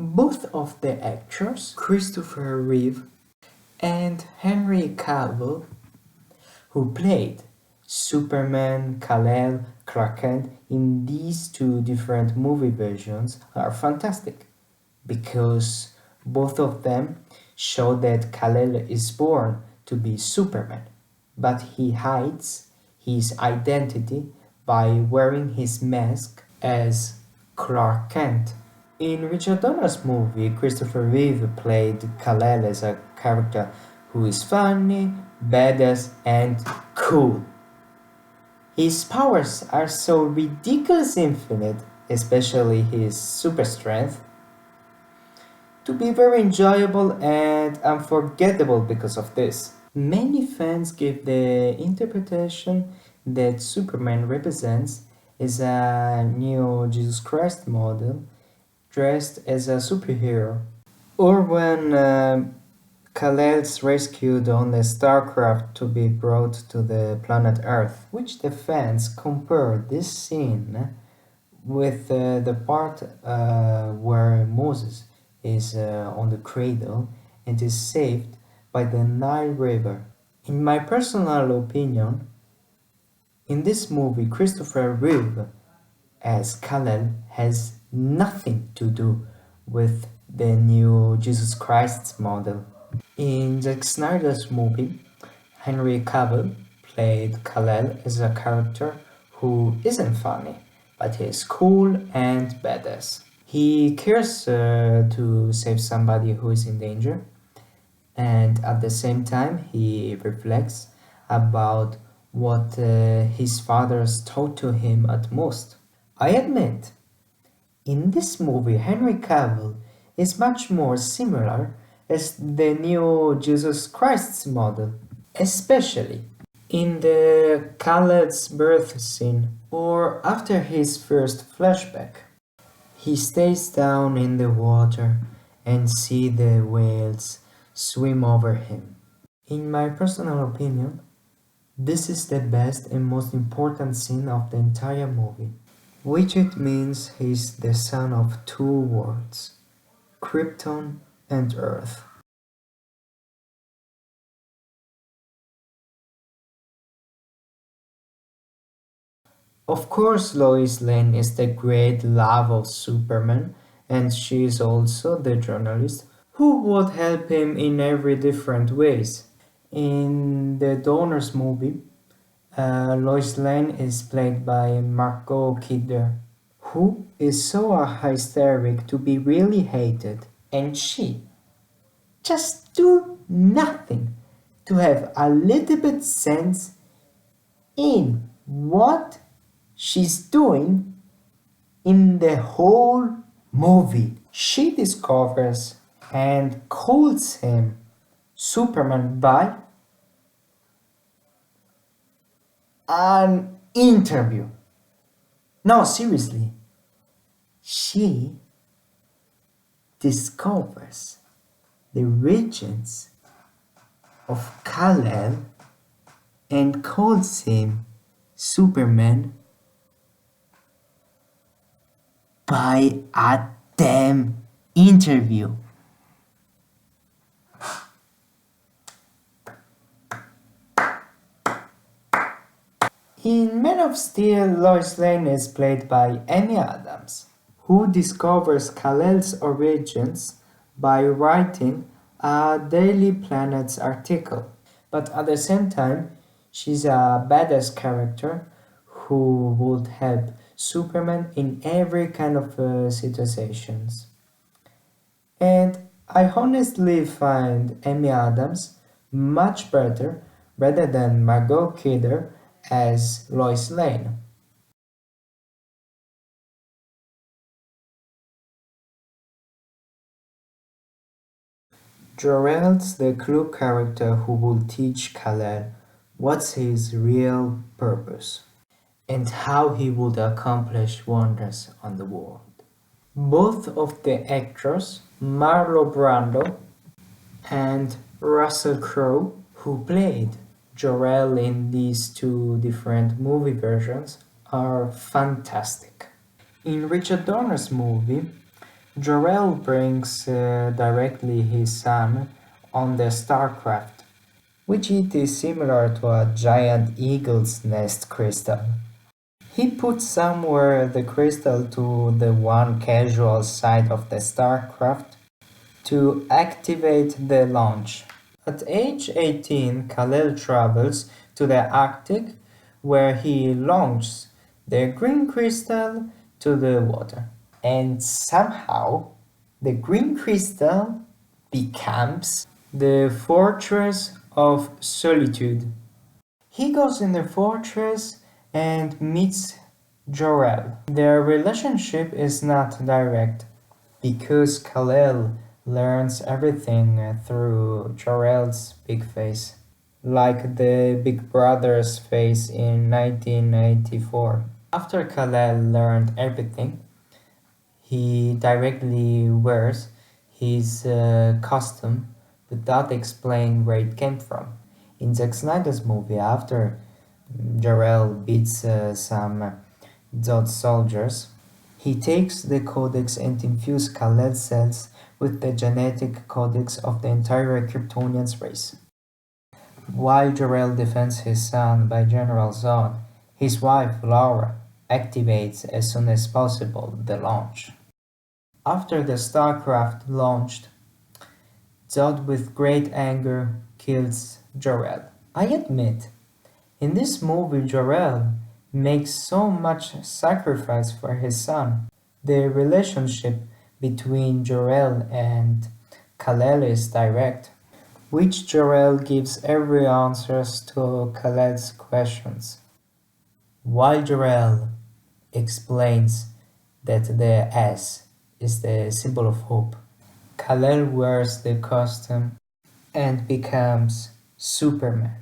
Both of the actors, Christopher Reeve and Henry Cavill, who played Superman, Kal-El, Clark Kent in these two different movie versions, are fantastic because both of them show that Kal-El is born to be Superman, but he hides his identity by wearing his mask as Clark Kent. In Richard Donner's movie, Christopher Reeve played Kal-El as a character who is funny, badass, and cool. His powers are so ridiculously infinite, especially his super strength, to be very enjoyable and unforgettable because of this. Many fans give the interpretation that Superman represents as a new Jesus Christ model dressed as a superhero. Or when Kal-El's rescued on a starcraft to be brought to the planet Earth, which the fans compare this scene with the part where Moses is on the cradle and is saved by the Nile River. In my personal opinion, in this movie, Christopher Reeve as Kal-El has nothing to do with the new Jesus Christ's model. In Zack Snyder's movie, Henry Cavill played Kal-El as a character who isn't funny, but he is cool and badass. He cares to save somebody who is in danger, and at the same time he reflects about what his fathers taught to him at most. I admit, in this movie Henry Cavill is much more similar as the new Jesus Christ's model, especially in the Kal-El's birth scene or after his first flashback. He stays down in the water and see the whales swim over him. In my personal opinion, this is the best and most important scene of the entire movie, which it means he's the son of two worlds, Krypton and Earth. Of course, Lois Lane is the great love of Superman, and she is also the journalist who would help him in every different ways. In the Donors movie, Lois Lane is played by Margot Kidder, who is so hysteric to be really hated, and she just do nothing to have a little bit sense in what she's doing in the whole movie. She discovers and calls him Superman by an interview. No, seriously. She discovers the regions of Kal-El and calls him Superman by a damn interview. In Man of Steel, Lois Lane is played by Amy Adams, who discovers Kal-El's origins by writing a Daily Planet's article. But at the same time, she's a badass character who would help Superman in every kind of situations. And I honestly find Amy Adams much better rather than Margot Kidder as Lois Lane. Jor-El's the clue character who will teach Kal-El what's his real purpose and how he would accomplish wonders on the world. Both of the actors, Marlon Brando and Russell Crowe, who played Jor-El in these two different movie versions, are fantastic. In Richard Donner's movie, Jor-El brings directly his son on the StarCraft, which it is similar to a giant eagle's nest crystal. He puts somewhere the crystal to the one casual side of the StarCraft to activate the launch. At age 18, Kal-El travels to the Arctic where he launches the green crystal to the water. And somehow, the green crystal becomes the Fortress of Solitude. He goes in the fortress and meets Jor-El. Their relationship is not direct because Kal-El learns everything through Jor-El's big face, like the Big Brother's face in 1984. After Kal-El learned everything, he directly wears his costume without explaining where it came from. In Zack Snyder's movie, after Jor-El beats some Zod soldiers, he takes the codex and infuses Kal-El's cells with the genetic codex of the entire Kryptonian race. While Jor-El defends his son by General Zod, his wife Laura activates as soon as possible the launch. After the StarCraft launched, Zod with great anger kills Jor-El. I admit, in this movie Jor-El makes so much sacrifice for his son. The relationship between Jor-El and Kal-El is direct, which Jor-El gives every answers to Kal-El's questions. While Jor-El explains that the S is the symbol of hope, Kal-El wears the costume and becomes Superman.